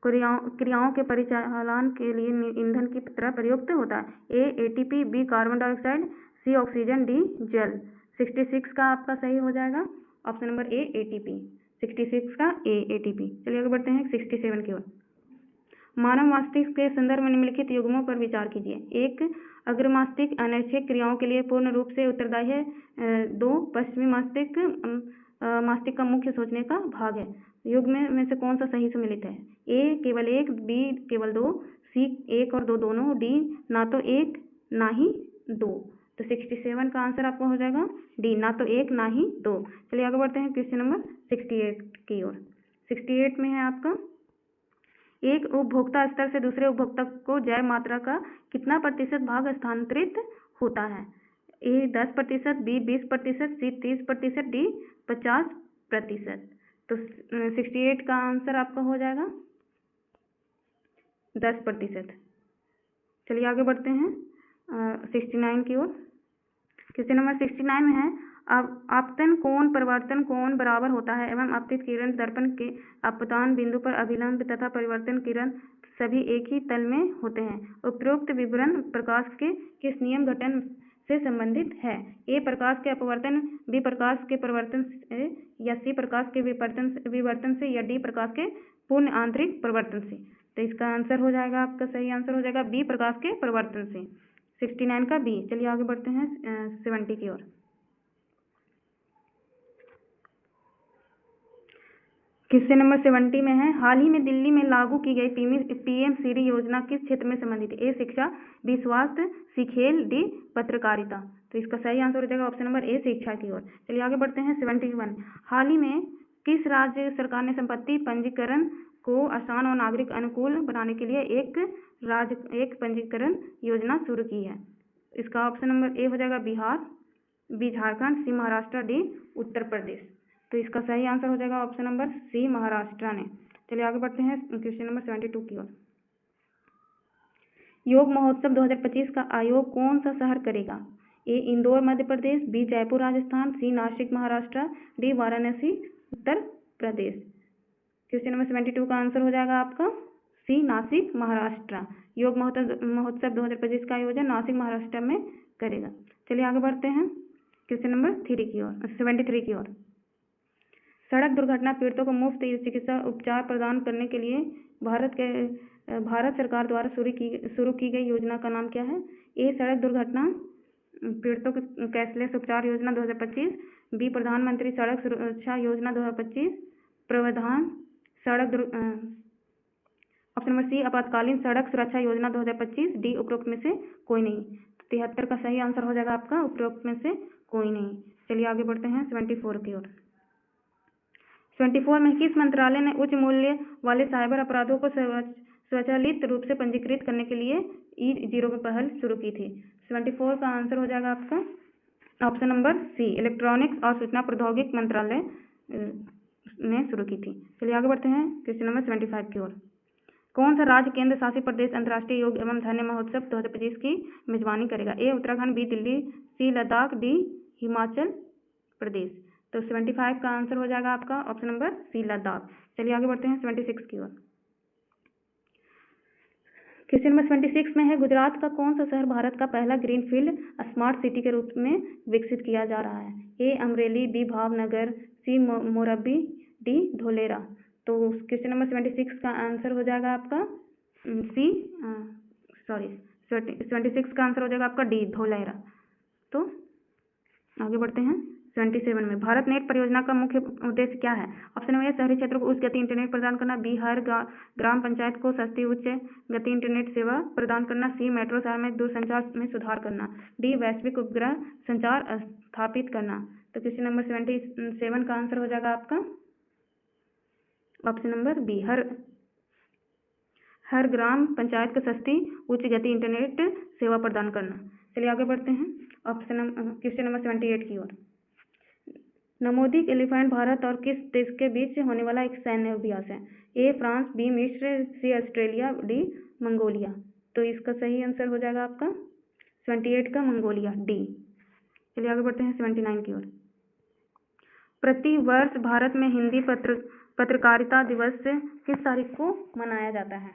क्रियाओं के परिचालन के लिए ईंधन की तरह प्रयुक्त होता है? ए एटीपी, बी कार्बन डाइऑक्साइड, सी ऑक्सीजन, डी जल। 66 का आपका सही हो जाएगा ऑप्शन नंबर ए एटीपी। 66 का ए एटीपी। चलिए आगे बढ़ते हैं 67 की ओर। मानव मस्तिष्क के संदर्भ में निम्नलिखित युग्मों पर विचार कीजिए। 1 अग्रमस्तिष्क अनैच्छिक क्रियाओं के लिए पूर्ण रूप से उत्तरदायी है। 2 पश्चिमी मस्तिष्क का मुख्य सोचने का भाग है। युग्म में से कौन सा सही सम्मिलित है? ए केवल 1, बी केवल 2, सी 1 और 2 दोनों, डी ना तो 1 ना ही 2। तो 67 का आंसर आपका हो जाएगा डी, ना तो 1 ना ही 2। चलिए आगे बढ़ते हैं क्वेश्चन नंबर 68 की ओर। 68 में है आपका, एक उपभोक्ता स्तर से दूसरे उपभोक्ता को जैव मात्रा का कितना प्रतिशत भाग स्थानांतरित होता है? ए 10%, बी 20%, सी 30%, डी 50%। तो 68 का आंसर आपका हो जाएगा 10%। चलिए आगे बढ़ते हैं 69 की ओर। क्वेश्चन नंबर 69 में है, अब आपतन कोण परिवर्तन कोण बराबर होता है एवं आपतित किरण दर्पण के अपतन बिंदु पर अभिलंब तथा परिवर्तन किरण सभी एक ही तल में होते हैं। उपरोक्त विवरण प्रकाश के किस नियम घटन से संबंधित है? ए प्रकाश के अपवर्तन, बी प्रकाश के परिवर्तन से, या सी प्रकाश के विवर्तन से, या डी प्रकाश के पूर्ण आंतरिक परिवर्तन से। तो इसका आंसर हो जाएगा, आपका सही आंसर हो जाएगा बी प्रकाश के परिवर्तन से। 69 का बी। चलिए आगे बढ़ते हैं 70 की ओर। क्वेश्चन नंबर 70 में है, हाल ही में दिल्ली में लागू की गई पीएम श्री योजना किस क्षेत्र में संबंधित है? ए शिक्षा, बी स्वास्थ्य, सी खेल, डी पत्रकारिता। तो इसका सही आंसर हो जाएगा ऑप्शन नंबर ए शिक्षा की ओर। चलिए आगे बढ़ते हैं 71। हाल ही में किस राज्य सरकार ने संपत्ति पंजीकरण को आसान और नागरिक अनुकूल बनाने के लिए एक पंजीकरण योजना शुरू की है? इसका ऑप्शन नंबर ए हो जाएगा बिहार, बी झारखंड, सी महाराष्ट्र, डी उत्तर प्रदेश। तो इसका सही आंसर हो जाएगा ऑप्शन नंबर सी महाराष्ट्र ने। चलिए आगे बढ़ते हैं क्वेश्चन नंबर 72 की ओर। योग महोत्सव 2025 का आयोजन कौन सा शहर करेगा? ए इंदौर मध्य प्रदेश, बी जयपुर राजस्थान, सी Nashik Maharashtra, D Varanasi Uttar Pradesh. Question number 72 का आंसर हो जाएगा आपका सी नासिक महाराष्ट्र। योग महोत्सव 2025 का आयोजन नासिक महाराष्ट्र में करेगा। चलिए आगे बढ़ते हैं क्वेश्चन नंबर 3 की ओर, 73 की ओर। सड़क दुर्घटना पीड़ितों को मुफ्त चिकित्सा उपचार प्रदान करने के लिए भारत सरकार द्वारा शुरू की गई योजना का नाम क्या है? ए सड़क दुर्घटना पीड़ितों को कैशलेस उपचार योजना 2025, बी प्रधानमंत्री सड़क सुरक्षा योजना 2025, प्रावधान सड़क ऑप्शन नंबर सी आपातकालीन सड़क सुरक्षा योजना 2025, डी उपरोक्त में से कोई नहीं। 73 का सही आंसर हो जाएगा आपका उपरोक्त में से कोई नहीं। चलिए आगे बढ़ते हैं 74 की ओर। 74 में किस मंत्रालय ने उच्च मूल्य वाले साइबर अपराधों को स्वचालित रूप से पंजीकृत करने के लिए E0 की पहल शुरू की थी? 74 का आंसर हो जाएगा आपका ऑप्शन नंबर सी इलेक्ट्रॉनिक्स और सूचना प्रौद्योगिकी मंत्रालय ने शुरू की थी। चलिए आगे बढ़ते हैं क्वेश्चन नंबर 75 की ओर। कौन सा राज्य केंद्र शासित प्रदेश अंतर्राष्ट्रीय योग एवं धन्य महोत्सव 2025 की मेजबानी करेगा? ए उत्तराखंड, बी दिल्ली, सी लद्दाख, डी हिमाचल प्रदेश। तो 75 का आंसर हो जाएगा आपका ऑप्शन नंबर सी लद्दाख। चलिए आगे बढ़ते हैं 76 की ओर। क्वेश्चन नंबर 26 में है, गुजरात का कौन सा शहर भारत का पहला ग्रीनफील्ड स्मार्ट सिटी के रूप में विकसित किया जा रहा है? ए अमरेली, बी भावनगर, सी मोरबी, डी धोलेरा। तो क्वेश्चन नंबर 76 का आंसर हो जाएगा आपका 76 का आंसर हो जाएगा आपका डी धोलेरा। तो आगे बढ़ते हैं 77 में, भारत नेट परियोजना का मुख्य उद्देश्य क्या है? ऑप्शन नंबर ए शहरी क्षेत्रों को उच्च गति इंटरनेट प्रदान करना, बी हर ग्राम पंचायत को सस्ती उच्च गति इंटरनेट सेवा प्रदान करना, सी मेट्रो शहर में दूरसंचार में सुधार करना, डी वैश्विक उपग्रह संचार स्थापित करना। तो क्वेश्चन नंबर 77 का आंसर हो जाएगा आपका ऑप्शन नंबर बी हर ग्राम पंचायत को सस्ती उच्च गति इंटरनेट सेवा प्रदान करना। चलिए आगे बढ़ते हैं क्वेश्चन नंबर 78 की ओर। नवोदित एलिफेंट भारत और किस देश के बीच होने वाला एक सैन्य अभ्यास है? ए फ्रांस, बी मिस्र, सी ऑस्ट्रेलिया, डी मंगोलिया। तो इसका सही आंसर हो जाएगा आपका 78 का मंगोलिया, डी। चलिए आगे बढ़ते हैं 79 की ओर। प्रति वर्ष भारत में हिंदी पत्रकारिता दिवस किस तारीख को मनाया जाता है?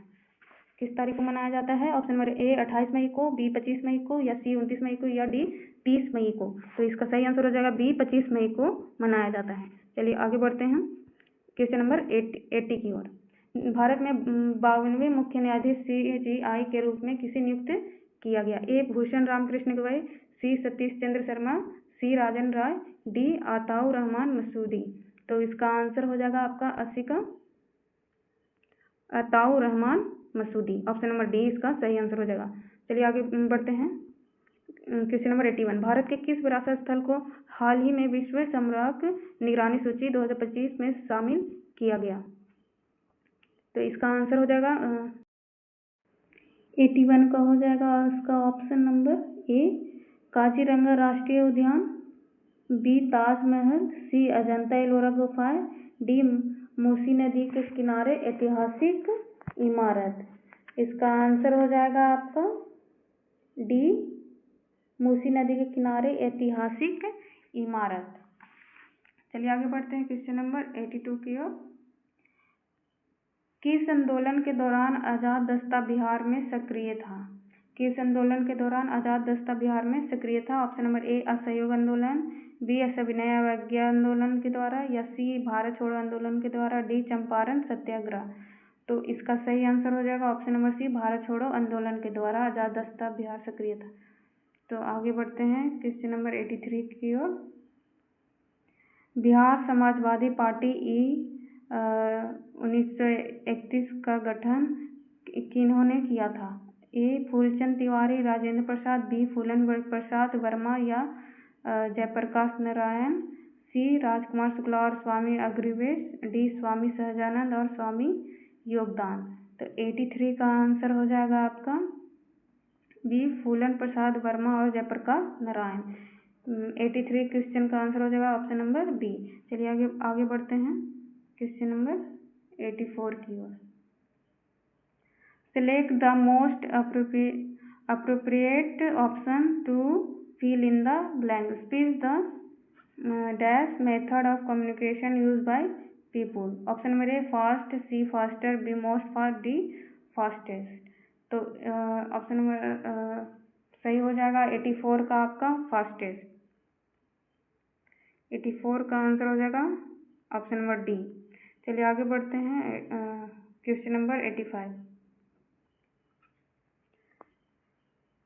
किस तारीख को मनाया जाता है? ऑप्शन नंबर ए 28 मई को, बी 25 मई को, या सी 29 मई को, या डी 30 मई को। तो इसका सही आंसर हो जाएगा बी 25 मई को मनाया जाता है। चलिए आगे बढ़ते हैं क्वेश्चन नंबर 80 की ओर। भारत में 52वें मुख्य न्यायाधीश CJI के रूप में किसे नियुक्त किया गया? A Bhushan Ramkrishna Gavai, C Satish Chandra Sharma, C Rajan Rai, D Ataur Rahman Masoodi. तो इसका आंसर हो जाएगा आपका 80 का Ataur Rahman Masoodi. Option number D इसका सही आंसर हो जाएगा। चलिए आगे बढ़ते हैं क्वेश्चन नंबर 81, भारत के किस विरासत स्थल को हाल ही में विश्व स्मारक निगरानी सूची 2025 में शामिल किया गया? तो इसका आंसर हो जाएगा 81 का हो जाएगा इसका ऑप्शन नंबर ए काजीरंगा राष्ट्रीय उद्यान, बी ताजमहल, सी अजंता एलोरा गुफाएं, डी मूसी नदी के किनारे ऐतिहासिक इमारत। इसका आंसर हो जाएगा आपका डी मूसी नदी के किनारे ऐतिहासिक इमारत। चलिए आगे बढ़ते हैं क्वेश्चन नंबर 82 की ओर। किस आंदोलन के दौरान आजाद दस्ता बिहार में सक्रिय था? किस आंदोलन के दौरान आजाद दस्ता बिहार में सक्रिय था? ऑप्शन नंबर ए असहयोग आंदोलन, बी सविनय अवज्ञा आंदोलन के द्वारा, या सी भारत छोड़ो आंदोलन के द्वारा, डी चंपारण सत्याग्रह। तो इसका सही आंसर हो जाएगा ऑप्शन नंबर सी भारत छोड़ो आंदोलन के द्वारा आजाद दस्ता बिहार सक्रिय था। तो आगे बढ़ते हैं क्वेश्चन नंबर 83 की ओर। बिहार समाजवादी पार्टी 1931 का गठन किन्होंने किया था? ए फूलचंद तिवारी, राजेंद्र प्रसाद, बी फूलन प्रसाद वर्मा, या जयप्रकाश नारायण, सी राजकुमार शुक्ला और स्वामी अग्रवेश, डी स्वामी सहजानंद और स्वामी योगदान। तो 83 का आंसर हो जाएगा आपका बी फूलन प्रसाद वर्मा और जयप्रकाश नारायण। 83 क्वेश्चन का आंसर हो जाएगा ऑप्शन नंबर बी। चलिए आगे बढ़ते हैं क्वेश्चन नंबर 84 की ओर। Select the most appropriate option to fill in the blank. Speak the dash method of communication used by people. Option number A fast, C faster, B most fast, D fastest. तो option number सही हो जाएगा 84 का आपका fastest. 84 का answer हो जाएगा option number D. चलिए आगे बढ़ते हैं क्वेश्चन नंबर 85।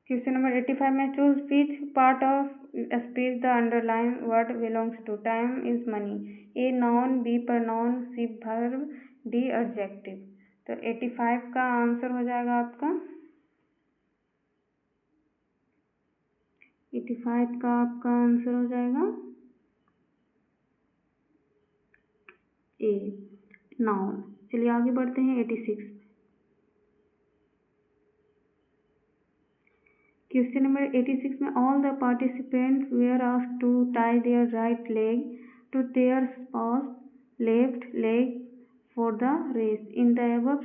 क्वेश्चन नंबर 85 में choose which part of speech the underline word belongs to. Time is money, A noun, B pronoun, C verb, D adjective. तो 85 का आंसर हो जाएगा आपका 85 का आपका आंसर हो जाएगा ए नाउन। चलिए आगे बढ़ते हैं 86। क्वेश्चन नंबर 86 में all the participants were asked to tie their right leg to their spouse left leg for the race. In the above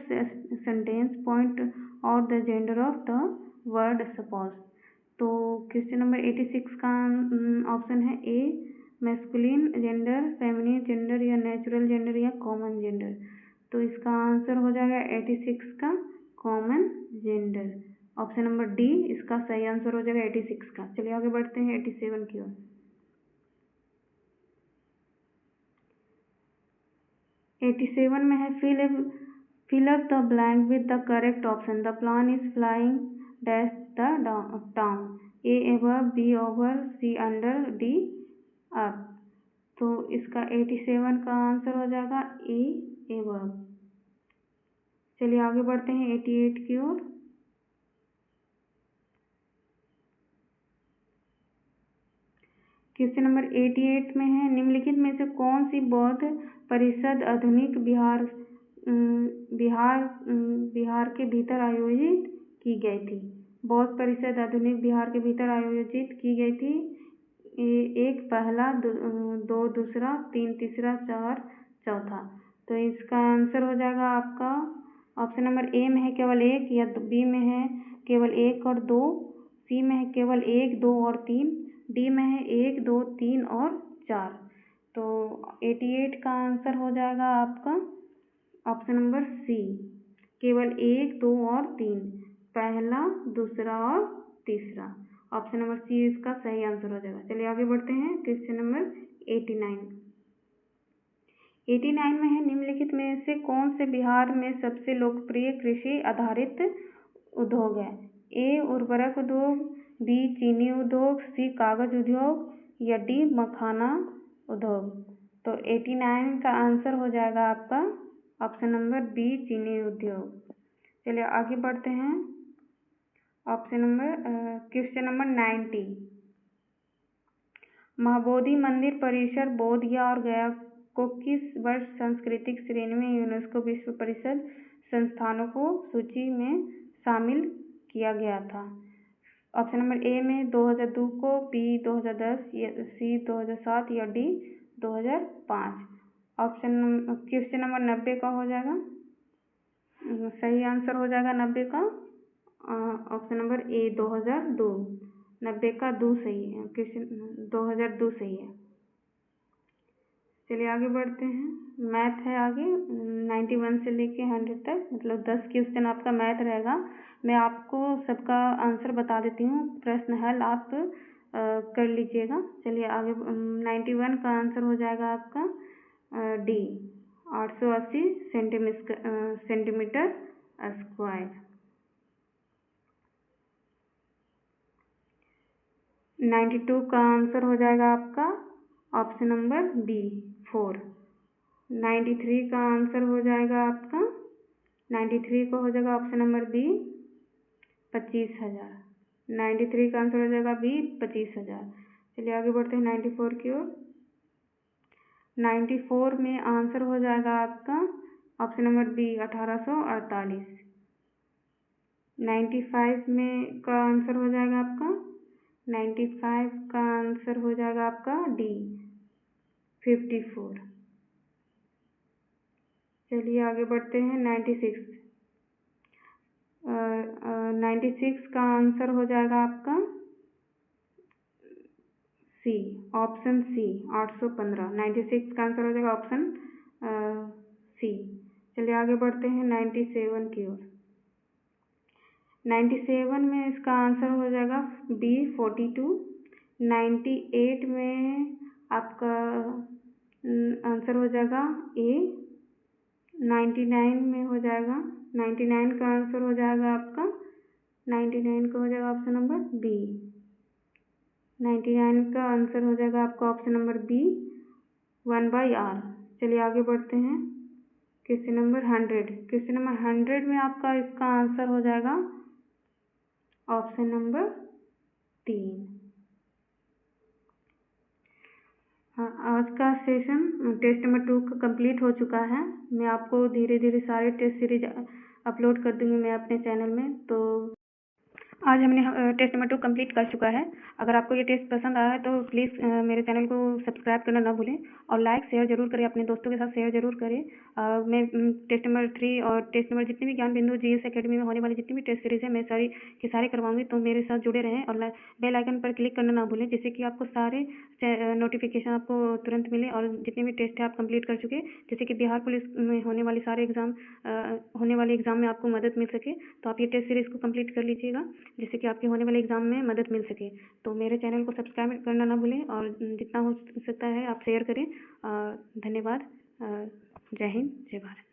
sentence point out the gender of the word spouse. तो question number 86 का option है A masculine gender, feminine gender, या natural gender, या common gender. तो इसका answer हो जाएगा 86 का common gender. Option number D इसका सही आंसर हो जाएगा 86 का। चलिए आगे बढ़ते हैं 87 की ओर। 87 में है fill up the blank with the correct option. The plan is flying dash the town. A above, B over, C under, D up. तो इसका 87 का आंसर हो जाएगा ए above। चलिए आगे बढ़ते हैं 88 की ओर। क्वेश्चन नंबर 88 में है निम्नलिखित में से कौन सी बौद्ध परिषद आधुनिक बिहार के भीतर आयोजित की गई थी? बौद्ध परिषद आधुनिक बिहार के भीतर आयोजित की गई थी। एक पहला, दो दूसरा, तीन तीसरा, चार चौथा। तो इसका आंसर हो जाएगा आपका ऑप्शन नंबर ए में है केवल एक, या बी में है केवल एक और दो, सी में है केवल एक, दो और तीन, डी में है एक, दो, तीन और चार। तो 88 का आंसर हो जाएगा आपका ऑप्शन नंबर सी केवल एक, दो और तीन, पहला, दूसरा और तीसरा। ऑप्शन नंबर सी इसका सही आंसर हो जाएगा। चलिए आगे बढ़ते हैं क्वेश्चन नंबर 89। 89 में है निम्नलिखित में से कौन से बिहार में सबसे लोकप्रिय कृषि आधारित उद्योग है? ए उर्वरक उद्योग, बी चीनी उद्योग, सी कागज उद्योग, या डी मखाना उद्योग। तो 89 का आंसर हो जाएगा आपका ऑप्शन नंबर बी चीनी उद्योग। चलिए आगे बढ़ते हैं option number question number 90, Mahabodhi मंदिर परिसर बोधगया और गया को किस वर्ष सांस्कृतिक श्रेणी में यूनेस्को विश्व परिषद संस्थानों को सूची में शामिल किया गया था? ऑप्शन नंबर ए में 2002 को, बी 2010, सी 2007 या डी 2005। क्वेश्चन नंबर 90 का हो जाएगा, सही आंसर हो जाएगा 90 का ऑप्शन नंबर ए 2002। 90 का दो सही है, क्वेश्चन 2002 सही है। चलिए आगे बढ़ते हैं। मैथ है आगे 91 से लेके 100 तक, मतलब 10 क्वेश्चन आपका मैथ रहेगा। मैं आपको सबका आंसर बता देती हूँ, प्रश्न हल आप कर लीजिएगा। चलिए आगे 91 का आंसर हो जाएगा आपका डी 880 सेंटीमीटर स्क्वायर। 92 का आंसर हो जाएगा आपका ऑप्शन नंबर बी 4। 93 का आंसर हो जाएगा आपका 93 का हो जाएगा ऑप्शन नंबर बी 25,000। 93 का आंसर हो जाएगा बी 25,000। चलिए आगे बढ़ते हैं 94 की ओर। 94 में आंसर हो जाएगा आपका ऑप्शन नंबर बी 1848। 95 में का आंसर हो जाएगा आपका 95 का आंसर हो जाएगा आपका डी 54। चलिए आगे बढ़ते हैं 96। 96 का आंसर हो जाएगा आपका सी, ऑप्शन सी 815। 96 का आंसर हो जाएगा ऑप्शन सी। चलिए आगे बढ़ते हैं 97 की ओर। 97 में इसका आंसर हो जाएगा बी 42। 98 में आपका आंसर हो जाएगा ए। 99 में हो जाएगा 99 का आंसर हो जाएगा आपका 99 का हो जाएगा ऑप्शन नंबर बी। 99 का आंसर हो जाएगा आपका ऑप्शन नंबर बी 1/r। चलिए आगे बढ़ते हैं क्वेश्चन नंबर 100। क्वेश्चन नंबर 100 में आपका इसका आंसर हो जाएगा ऑप्शन नंबर 3। हाँ, आज का सेशन टेस्ट नंबर 2 का कंप्लीट हो चुका है। मैं आपको धीरे धीरे सारे टेस्ट सीरीज अपलोड कर दूंगी मैं अपने चैनल में। तो आज हमने टेस्ट नंबर 2 कंप्लीट कर चुका है। अगर आपको ये टेस्ट पसंद आया है तो प्लीज़ मेरे चैनल को सब्सक्राइब करना ना भूलें और लाइक शेयर जरूर करें, अपने दोस्तों के साथ शेयर जरूर करें। मैं टेस्ट नंबर 3 और टेस्ट नंबर जितनी भी ज्ञान बिंदु जीएस एकेडमी में होने वाली जितनी भी टेस्ट सीरीज है मैं सारी के सारे करवाऊंगी। तो मेरे साथ जुड़े रहें और बेल आइकन पर क्लिक करना ना भूलें, जिससे कि आपको सारे नोटिफिकेशन आपको तुरंत मिले और जितने भी टेस्ट है आप कंप्लीट कर चुके, जैसे कि बिहार पुलिस में होने वाली सारे एग्जाम होने वाले एग्जाम में आपको मदद मिल सके। तो आप ये टेस्ट सीरीज को कंप्लीट कर लीजिएगा, जिससे कि आपके होने वाले एग्जाम में मदद मिल सके। तो मेरे चैनल को सब्सक्राइब करना ना भूलें और जितना हो सकता है आप शेयर करें। धन्यवाद। जय हिंद, जय भारत।